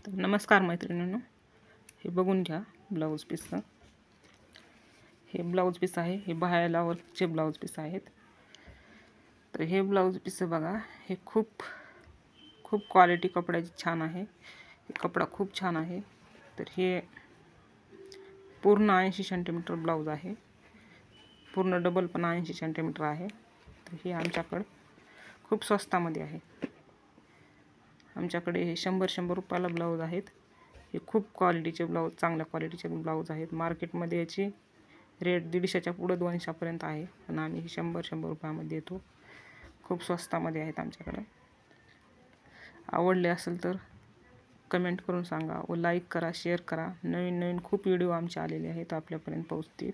तर नमस्कार मैत्रिणींनो, हे बघून घ्या ब्लाऊज पीस. हे ब्लाऊज पीस आहे, हे बाह्याला वर्कचे ब्लाऊज पीस आहेत. तर हे ब्लाऊज पीस बघा, हे खूप क्वालिटी कपड्याची छान आहे. हे कपडा खूप छान आहे. तर हे पूर्ण 80 सेंटीमीटर ब्लाऊज आहे. पूर्ण डबल पण 80 सेंटीमीटर आहे. तर हे आमच्याकडे खूप स्वस्तामध्ये आहे. आमच्याकडे हे 100 रुपयाला ब्लाऊज आहेत. हे खूप क्वालिटीचे ब्लाऊज, चांगल्या क्वालिटीचे ब्लाऊज आहेत. मार्केटमध्ये याची रेट 150च्या पुढे 200पर्यंत आहे, पण आम्ही 100 रुपयामध्ये देतो. खूप स्वस्तामध्ये आहेत आमच्याकडे. आवडले असेल तर कमेंट करून सांगा व लाईक करा, शेअर करा. नवीन खूप व्हिडिओ आमचे आलेले आहेत, आपल्यापर्यंत पोहोचतील.